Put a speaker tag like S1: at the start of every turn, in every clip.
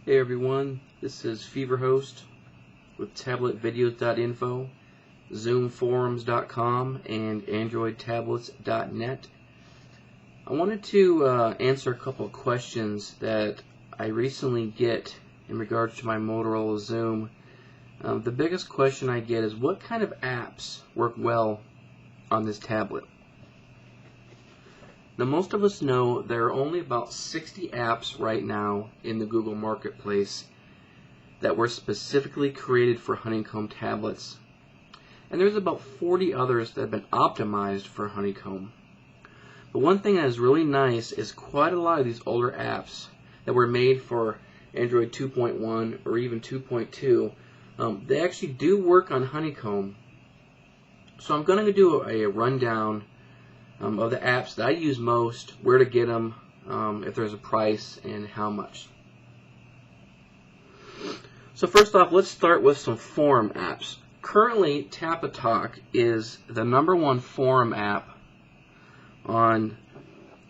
S1: Hey everyone, this is Feverhost with tabletvideos.info, zoomforums.com, and androidtablets.net. I wanted to answer a couple of questions that I recently get in regards to my Motorola Xoom. The biggest question I get is what kind of apps work well on this tablet? Now, most of us know there are only about 60 apps right now in the Google Marketplace that were specifically created for Honeycomb tablets. And there's about 40 others that have been optimized for Honeycomb. But one thing that is really nice is quite a lot of these older apps that were made for Android 2.1 or even 2.2, they actually do work on Honeycomb. So I'm going to do a rundown of the apps that I use most, where to get them, if there's a price, and how much. So first off, let's start with some forum apps. Currently, Tapatalk is the #1 forum app on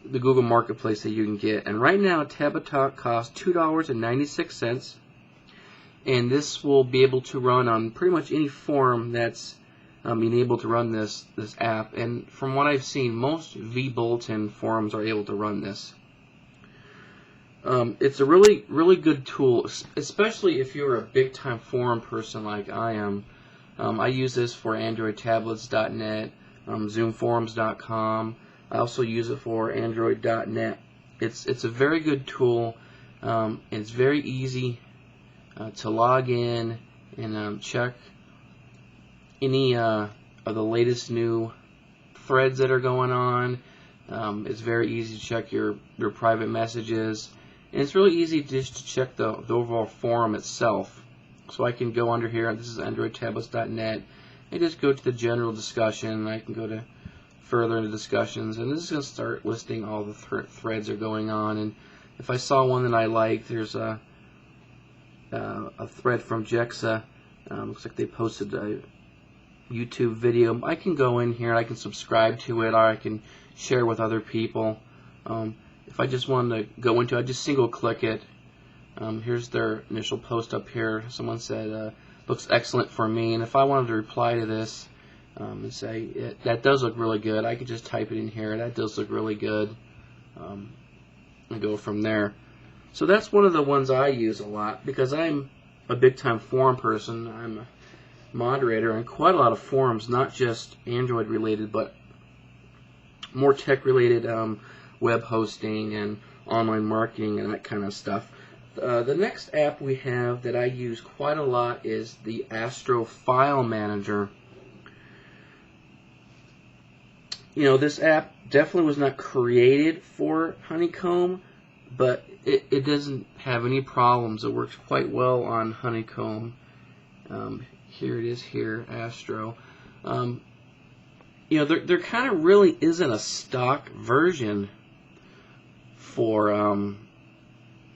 S1: the Google Marketplace that you can get. And right now, Tapatalk costs $2.96, and this will be able to run on pretty much any forum that's being able to run this app. And from what I've seen, most vBulletin forums are able to run this. It's a really good tool, especially if you're a big-time forum person like I am. I use this for androidtablets.net, zoomforums.com. I also use it for android.net. It's a very good tool. It's very easy to log in and check any of the latest new threads that are going on. It's very easy to check your private messages, and it's really easy just to check the overall forum itself. So I can go under here, this is androidtablets.net, and just go to the general discussion. I can go to further into discussions, and this is going to start listing all the threads that are going on. And if I saw one that I liked, there's a thread from Jexa. Looks like they posted a YouTube video. I can go in here, I can subscribe to it, or I can share with other people. If I just wanted to go into it, I just single click it. Here's their initial post up here. Someone said, looks excellent for me. And if I wanted to reply to this and say, that does look really good, I could just type it in here. That does look really good. And go from there. So that's one of the ones I use a lot because I'm a big time forum person. I'm a moderator on quite a lot of forums, not just Android related, but more tech related, web hosting and online marketing and that kind of stuff. The next app we have that I use quite a lot is the Astro File Manager. You know, this app definitely was not created for Honeycomb, but it doesn't have any problems. It works quite well on Honeycomb. Here it is here, Astro. You know, there kind of really isn't a stock version for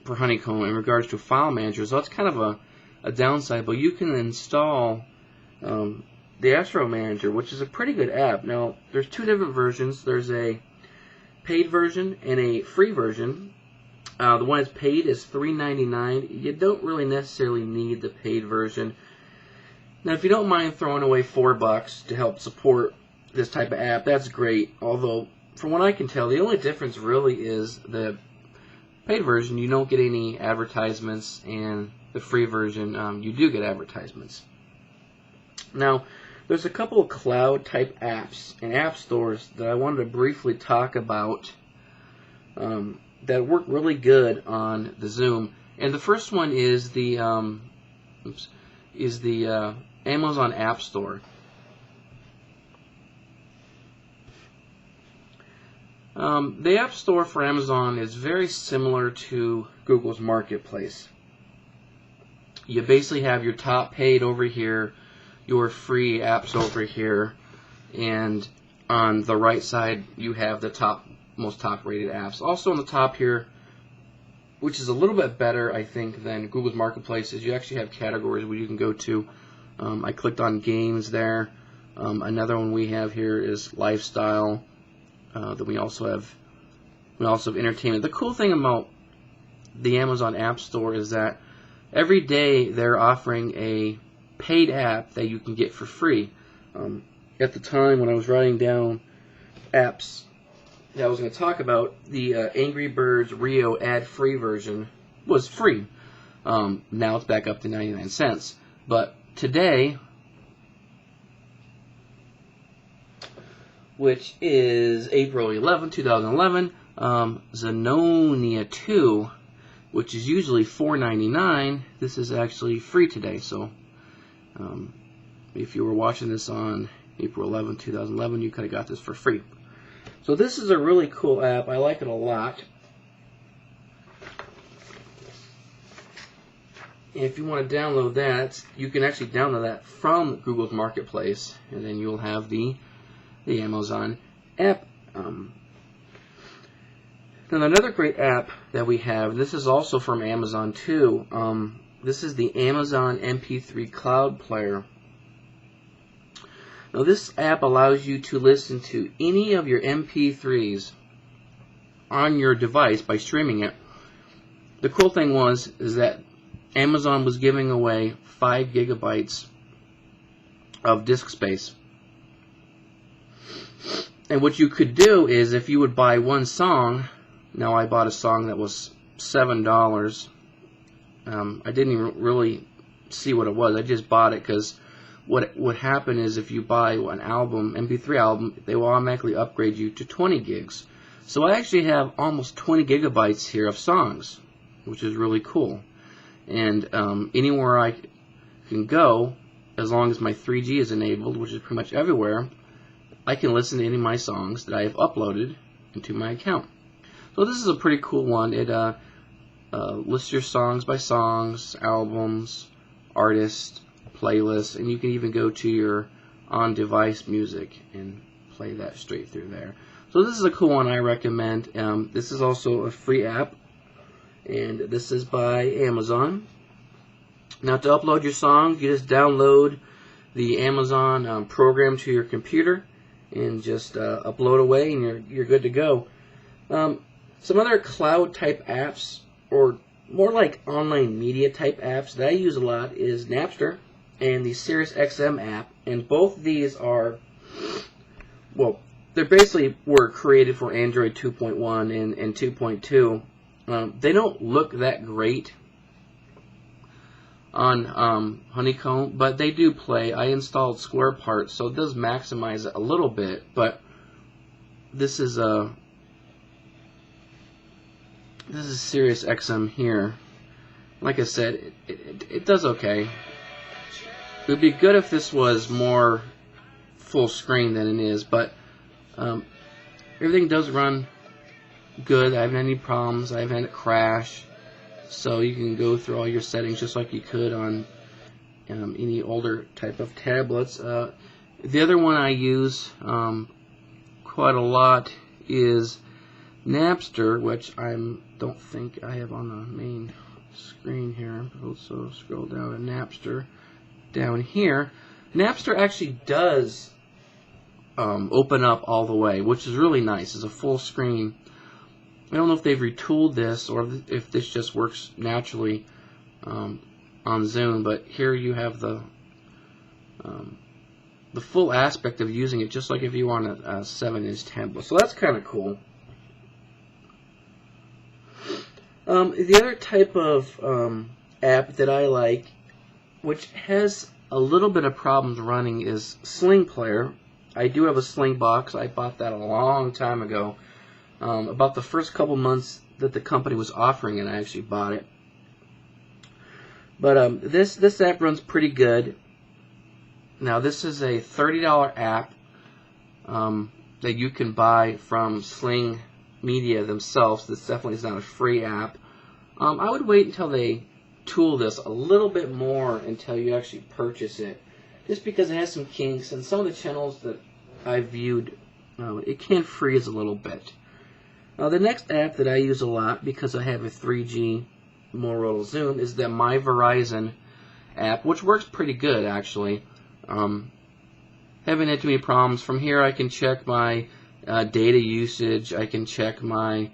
S1: Honeycomb in regards to file manager, so that's kind of a downside. But you can install the Astro Manager, which is a pretty good app. Now, there's two different versions. There's a paid version and a free version. The one that's paid is $3.99. You don't really necessarily need the paid version. Now, if you don't mind throwing away $4 to help support this type of app, that's great. Although, from what I can tell, the only difference really is the paid version, you don't get any advertisements, and the free version, you do get advertisements. Now, there's a couple of cloud-type apps and app stores that I wanted to briefly talk about that work really good on the Xoom. And the first one is the Amazon App Store. The App Store for Amazon is very similar to Google's Marketplace. You basically have your top paid over here, your free apps over here, and on the right side you have the most top rated apps. Also on the top here, which is a little bit better I think than Google's Marketplace, is you actually have categories where you can go to. I clicked on games there. Another one we have here is lifestyle. Then we also have entertainment. The cool thing about the Amazon App Store is that every day they're offering a paid app that you can get for free. At the time when I was writing down apps that I was going to talk about, the Angry Birds Rio ad-free version was free. Now it's back up to 99 cents. But today, which is April 11, 2011, Xenonia 2, which is usually $4.99, this is actually free today. So if you were watching this on April 11, 2011, you could have got this for free. So this is a really cool app. I like it a lot. If you want to download that, you can actually download that from Google's Marketplace, and then you'll have the Amazon app. Now another great app that we have, this is also from Amazon too. This is the Amazon MP3 Cloud Player. Now this app allows you to listen to any of your MP3s on your device by streaming it. The cool thing is that Amazon was giving away 5 gigabytes of disk space. And what you could do is, if you would buy one song, now I bought a song that was $7. I didn't even really see what it was. I just bought it because what would happen is, if you buy an album, MP3 album, they will automatically upgrade you to 20 gigs. So I actually have almost 20 gigabytes here of songs, which is really cool. And anywhere I can go, as long as my 3G is enabled, which is pretty much everywhere, I can listen to any of my songs that I have uploaded into my account. So this is a pretty cool one. It lists your songs by songs, albums, artists, playlists, and you can even go to your on-device music and play that straight through there. So this is a cool one I recommend. This is also a free app, and this is by Amazon. Now, to upload your song, you just download the Amazon program to your computer and just upload away, and you're good to go. Some other cloud type apps, or more like online media type apps that I use a lot, is Napster and the SiriusXM app. And both of these are, well, they basically were created for Android 2.1 and 2.2. They don't look that great on Honeycomb, but they do play. I installed Square Parts, so it does maximize it a little bit. But this is SiriusXM here. Like I said, it does okay. It would be good if this was more full screen than it is, but everything does run good. I haven't had any problems. I haven't had it crash. So you can go through all your settings just like you could on any older type of tablets. The other one I use quite a lot is Napster, which I don't think I have on the main screen here. Also scroll down to Napster down here. Napster actually does open up all the way, which is really nice. It's a full screen. I don't know if they've retooled this or if this just works naturally on Zoom, but here you have the full aspect of using it, just like if you were on a 7-inch tablet. So that's kind of cool. The other type of app that I like, which has a little bit of problems running, is Sling Player. I do have a Sling box. I bought that a long time ago. About the first couple months that the company was offering it, I actually bought it. But this app runs pretty good. Now, this is a $30 app that you can buy from Sling Media themselves. This definitely is not a free app. I would wait until they tool this a little bit more until you actually purchase it, just because it has some kinks, and some of the channels that I viewed, it can freeze a little bit. Now, the next app that I use a lot, because I have a 3G Motorola Xoom, is the My Verizon app, which works pretty good, actually. Haven't had too many problems. From here, I can check my data usage. I can check my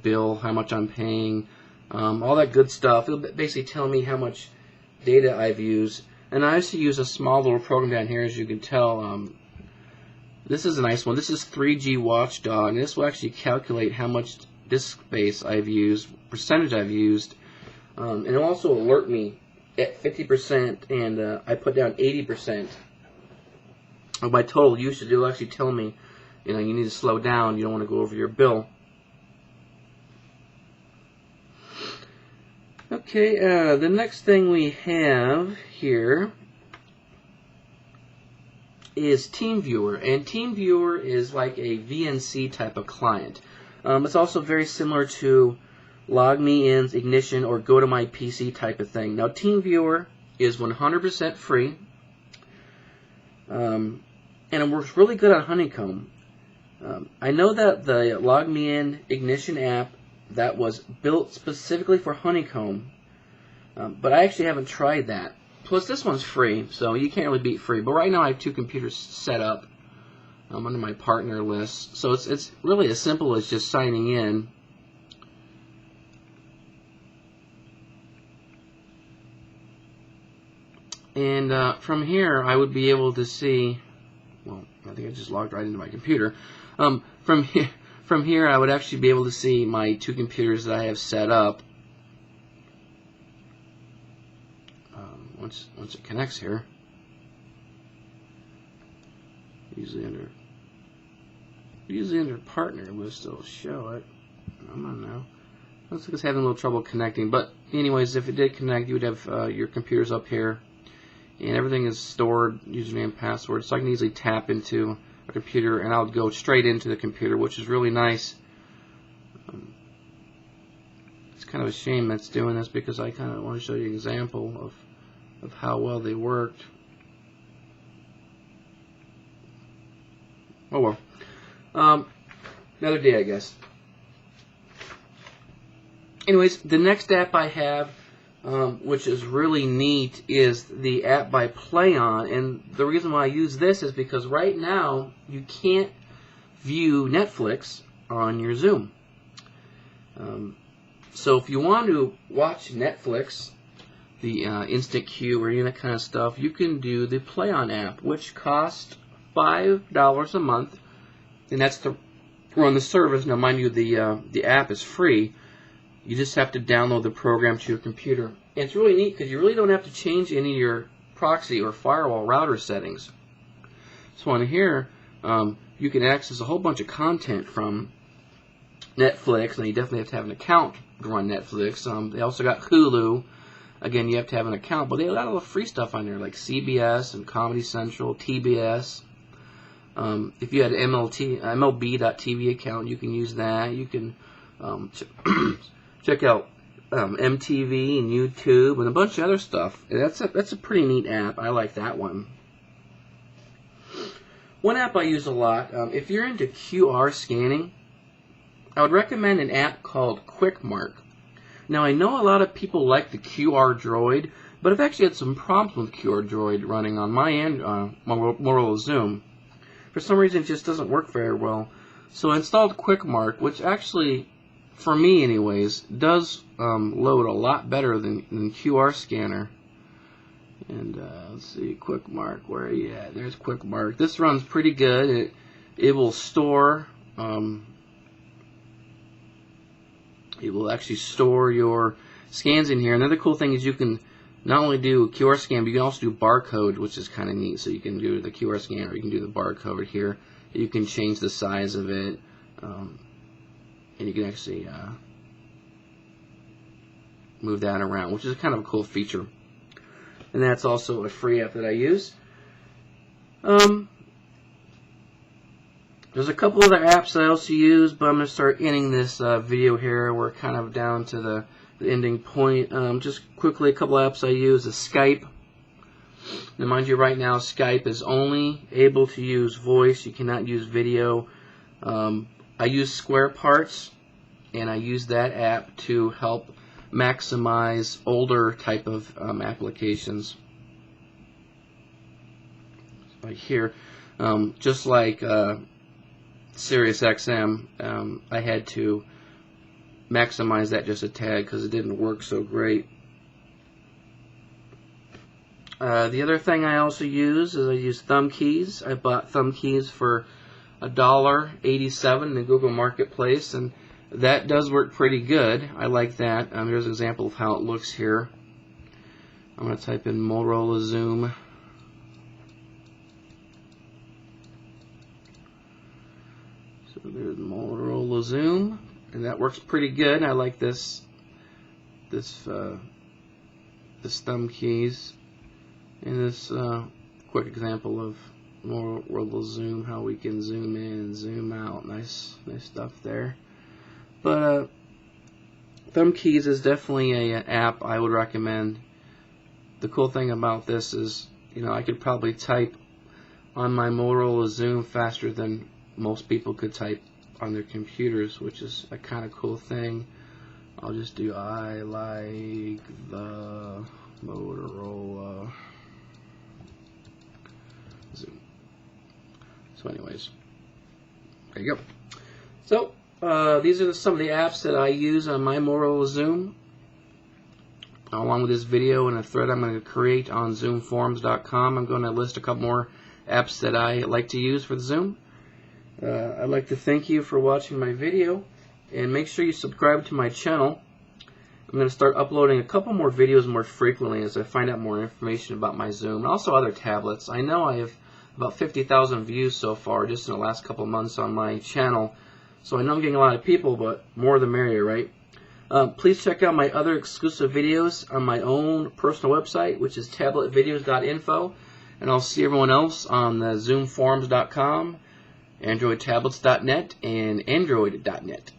S1: bill, how much I'm paying. all that good stuff. It'll basically tell me how much data I've used. And I also use a small little program down here, as you can tell. This is a nice one. This is 3G Watchdog, and this will actually calculate how much disk space I've used, percentage I've used, and it'll also alert me at 50%, and I put down 80% of my total usage. It'll actually tell me, you need to slow down. You don't want to go over your bill. Okay, the next thing we have here is TeamViewer, and TeamViewer is like a VNC type of client. It's also very similar to LogMeIn's, Ignition, or GoToMyPC type of thing. Now, TeamViewer is 100% free, and it works really good on Honeycomb. I know that the LogMeIn Ignition app that was built specifically for Honeycomb, but I actually haven't tried that. Plus, this one's free, so you can't really beat free. But right now, I have 2 computers set up under my partner list, so it's really as simple as just signing in. And from here, I would be able to see. Well, I think I just logged right into my computer. From here, I would actually be able to see my 2 computers that I have set up. Once it connects here, usually under partner list it'll show it. I don't know. Looks like it's having a little trouble connecting. But anyways, if it did connect, you would have your computers up here, and everything is stored, username and password. So I can easily tap into a computer, and I'll go straight into the computer, which is really nice. It's kind of a shame that's doing this, because I kind of want to show you an example of how well they worked. Oh well. Another day, I guess. Anyways, the next app I have, which is really neat, is the app by PlayOn. And the reason why I use this is because right now you can't view Netflix on your Xoom. So if you want to watch Netflix, the instant queue or any of that kind of stuff, you can do the PlayOn app, which costs $5 a month, and that's to run the service. Now, mind you, the app is free. You just have to download the program to your computer. And it's really neat because you really don't have to change any of your proxy or firewall router settings. So on here, you can access a whole bunch of content from Netflix. Now, you definitely have to have an account to run Netflix. They also got Hulu. Again, you have to have an account, but they have a lot of free stuff on there, like CBS and Comedy Central, TBS. If you had an MLB.TV account, you can use that. You can check out MTV and YouTube and a bunch of other stuff. And that's a pretty neat app. I like that one. One app I use a lot, if you're into QR scanning, I would recommend an app called QuickMark. Now, I know a lot of people like the QR Droid, but I've actually had some problems with QR Droid running on my end, Motorola Xoom. For some reason, it just doesn't work very well. So I installed QuickMark, which actually, for me anyways, does load a lot better than QR Scanner. And let's see, QuickMark, where are you at? There's QuickMark. This runs pretty good. It will store... It will actually store your scans in here. Another cool thing is you can not only do a QR scan, but you can also do barcode, which is kind of neat. So you can do the QR scan, or you can do the barcode here. You can change the size of it, and you can actually move that around, which is kind of a cool feature. And that's also a free app that I use. There's a couple other apps that I also use, but I'm going to start ending this video here. We're kind of down to the ending point. Just quickly, a couple apps I use is Skype. Now, mind you, right now, Skype is only able to use voice. You cannot use video. I use Square Parts, and I use that app to help maximize older type of applications. Right here, just like SiriusXM, I had to maximize that just a tad because it didn't work so great. The other thing I also use is I use thumb keys. I bought thumb keys for $1.87 in the Google Marketplace, and that does work pretty good. I like that. Here's an example of how it looks here. I'm going to type in Motorola Xoom. So there's Motorola Xoom, and that works pretty good. I like this thumb keys. And this quick example of Motorola Xoom, how we can zoom in and zoom out. Nice stuff there. But thumb keys is definitely an app I would recommend. The cool thing about this is, I could probably type on my Motorola Xoom faster than most people could type on their computers, which is a kind of cool thing. I'll just do I like the Motorola Xoom. So anyways, there you go. So these are some of the apps that I use on my Motorola Xoom, along with this video and a thread I'm going to create on zoomforums.com. I'm going to list a couple more apps that I like to use for the Xoom. I'd like to thank you for watching my video, and make sure you subscribe to my channel. I'm going to start uploading a couple more videos more frequently as I find out more information about my Xoom and also other tablets. I know I have about 50,000 views so far just in the last couple months on my channel, so I know I'm getting a lot of people, but more the merrier, right? Please check out my other exclusive videos on my own personal website, which is tabletvideos.info, and I'll see everyone else on the zoomforums.com, androidtablets.net, and android.net.